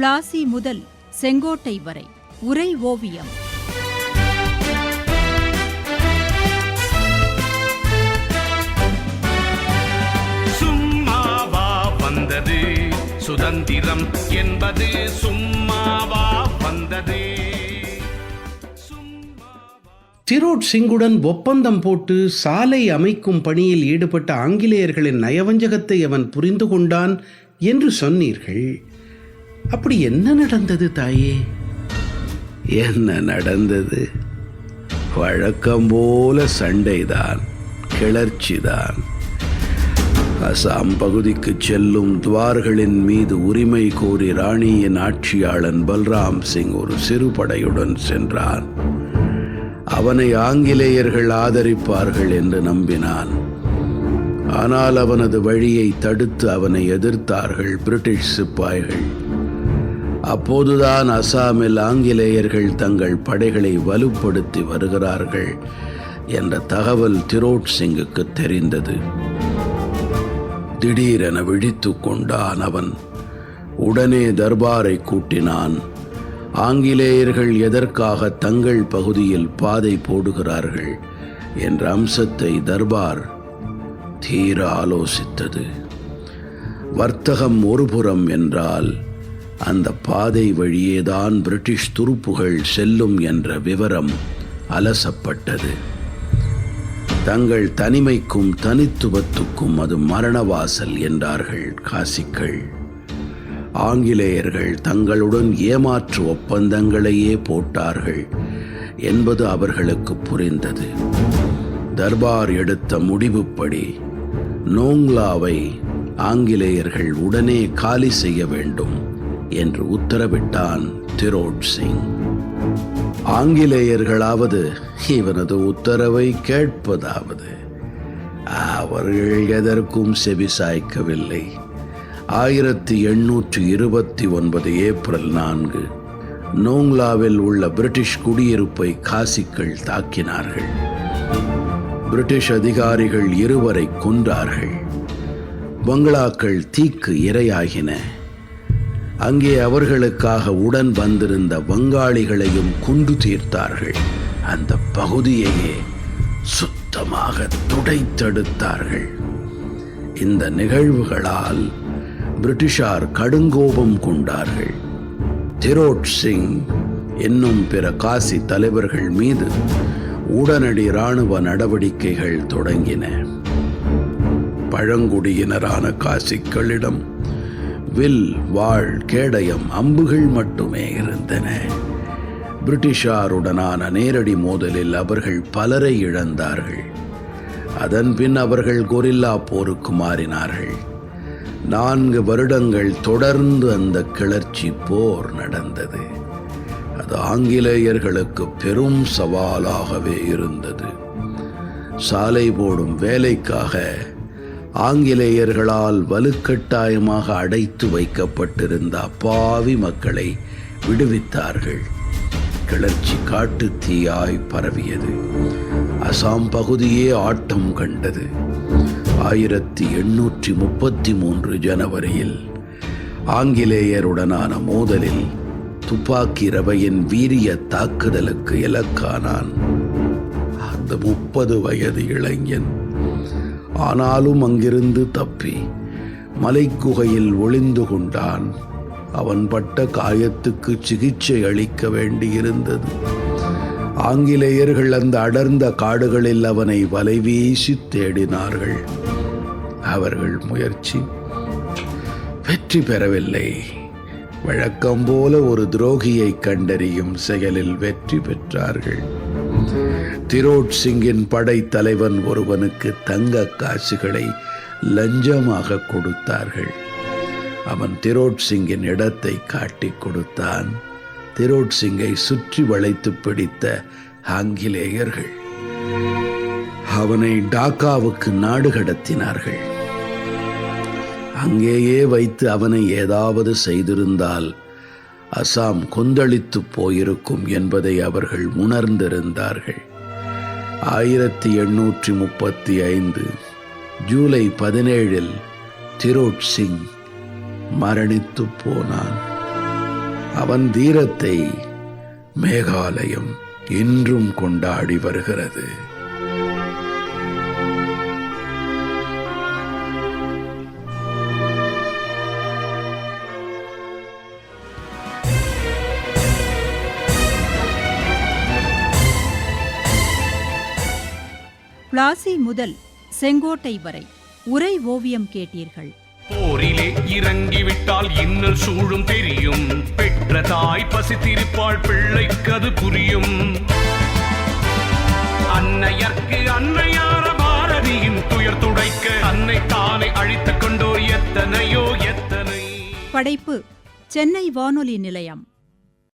பிளாசி முதல் செங்கோட்டை வரை உரை ஓவியம். சும்மாவா வந்தது சுதந்திரம் என்பது, சும்மாவா வந்தது. திரோட் சிங்குடன் ஒப்பந்தம் போட்டு சாலை அமைக்கும் பணியில் ஈடுபட்ட ஆங்கிலேயர்களின் நயவஞ்சகத்தை அவன் புரிந்து கொண்டான் என்று சொன்னீர்கள். அப்படி என்ன நடந்தது தாயே? என்ன நடந்தது? வழக்கம் போல சண்டைதான், கிளர்ச்சிதான். அசாம் பகுதிக்கு செல்லும் துவார்களின் மீது உரிமை கோரி ராணியின் ஆட்சியாளன் பல்ராம் சிங் ஒரு சிறு படையுடன் சென்றான். அவனை ஆங்கிலேயர்கள் ஆதரிப்பார்கள் என்று நம்பினான். ஆனால் அவனது வழியை தடுத்து அவனை எதிர்த்தார்கள் பிரிட்டிஷ் சிப்பாய்கள். அப்போதுதான் அசாமில் ஆங்கிலேயர்கள் தங்கள் படைகளை வலுப்படுத்தி வருகிறார்கள் என்ற தகவல் திரோட் சிங்குக்கு தெரிந்தது. திடீரென விழித்து கொண்டான் அவன். உடனே தர்பாரை கூட்டினான். ஆங்கிலேயர்கள் எதற்காக தங்கள் பகுதியில் பாதை போடுகிறார்கள் என்ற அம்சத்தை தர்பார் தீர ஆலோசித்தது. வர்த்தகம் ஒருபுறம் என்றால் அந்த பாதை வழியேதான் பிரிட்டிஷ் துருப்புகள் செல்லும் என்ற விவரம் அலசப்பட்டது. தங்கள் தனிமைக்கும் தனித்துவத்துக்கும் அது மரணவாசல் என்றார்கள் காசிக்கள். ஆங்கிலேயர்கள் தங்களுடன் ஏமாற்று ஒப்பந்தங்களையே போட்டார்கள் என்பது அவர்களுக்கு புரிந்தது. தர்பார் எடுத்த முடிவுப்படி நோங்லாவை ஆங்கிலேயர்கள் உடனே காலி செய்ய வேண்டும் என்று உத்தரவிட்டான் திரோட் சிங். ஆங்கிலேயர்களாவது இவனது உத்தரவை கேட்பதாவது? அவர்கள் எதற்கும் செவிசாய்க்கவில்லை. 1829 ஏப்ரல் 4 நோங்லாவில் உள்ள பிரிட்டிஷ் குடியிருப்பை காசிக்கள் தாக்கினார்கள். பிரிட்டிஷ் அதிகாரிகள் 2 கொன்றார்கள். பங்களாக்கள் தீக்கு இரையாகின. அங்கே அவர்களுக்காக உடன் வந்திருந்த வங்காளிகளையும் கொன்று தீர்த்தார்கள். அந்த பகுதியையே சுத்தமாக துடைத்தெடுத்தார்கள். இந்த நிகழ்வுகளால் பிரிட்டிஷார் கடுங்கோபம் கொண்டார்கள். திரோட் சிங் என்னும் பிற காசி தலைவர்கள் மீது உடனடி இராணுவ நடவடிக்கைகள் தொடங்கின. பழங்குடியினரான காசிக்களிடம் வில், வாள், கேடயம், அம்புகள் மட்டுமே இருந்தன. பிரிட்டிஷாருடனான நேரடி மோதலில் அவர்கள் பலரை இழந்தார்கள். அதன்பின் அவர்கள் கொரில்லா போருக்கு மாறினார்கள். 4 வருடங்கள் தொடர்ந்து அந்த கிளர்ச்சி போர் நடந்தது. அது ஆங்கிலேயர்களுக்கு பெரும் சவாலாகவே இருந்தது. சாலை போடும் வேலைக்காக ஆங்கிலேயர்களால் வலுக்கட்டாயமாக அடைத்து வைக்கப்பட்டிருந்த அப்பாவி மக்களை விடுவித்தார்கள். கிளர்ச்சி காட்டு தீயாய் பரவியது. அசாம் பகுதியே ஆட்டம் கண்டது. 1833 ஜனவரியில் ஆங்கிலேயருடனான மோதலில் துப்பாக்கி ரவையின் வீரிய தாக்குதலுக்கு இலக்கானான் அந்த 30 வயது இளைஞன். ஆனாலும் அங்கிருந்து தப்பி மலைக்குகையில் ஒளிந்து கொண்டான். அவன் பட்ட காயத்துக்கு சிகிச்சை அளிக்க வேண்டியிருந்தது. ஆங்கிலேயர்கள் அந்த அடர்ந்த காடுகளில் அவனை வலைவீசி தேடினார்கள். அவர்கள் முயற்சி வெற்றி பெறவில்லை. வழக்கம் போல ஒரு துரோகியை கண்டறியும் செயலில் வெற்றி பெற்றார்கள். திரோட் சிங்கின் படைத்தலைவன் ஒருவனுக்கு தங்க காசுகளை லஞ்சமாக கொடுத்தார்கள். அவன் திரோட் சிங்கின் இடத்தை காட்டிக் கொடுத்தான். திரோட் சிங்கை சுற்றி வளைத்து பிடித்த ஆங்கிலேயர்கள் அவனை டாக்காவுக்கு நாடு கடத்தினார்கள். அங்கேயே வைத்து அவனை ஏதாவது செய்திருந்தால் அசாம் கொந்தளித்து போயிருக்கும் என்பதை அவர்கள் உணர்ந்திருந்தார்கள். 1835 ஜூலை 17 திரோட் சிங் மரணித்து போனான். அவன் தீரத்தை மேகாலயம் இன்றும் கொண்டாடி வருகிறது. பிளாசி முதல் செங்கோட்டை வரை உரை ஓவியம் கேட்டீர்கள். போரிலே இறங்கிவிட்டால் இன்னல் சூழும் தெரியும். பெற்ற தாய் பசித்திருப்பாள், பிள்ளைக்கது புரியும். அன்னையர்க்கு அன்னையார பாரதியின் துயர் துடைக்க அன்னை தானே அழித்துக் கொண்டோர் எத்தனையோ எத்தனை. படைப்பு சென்னை வானொலி நிலையம்.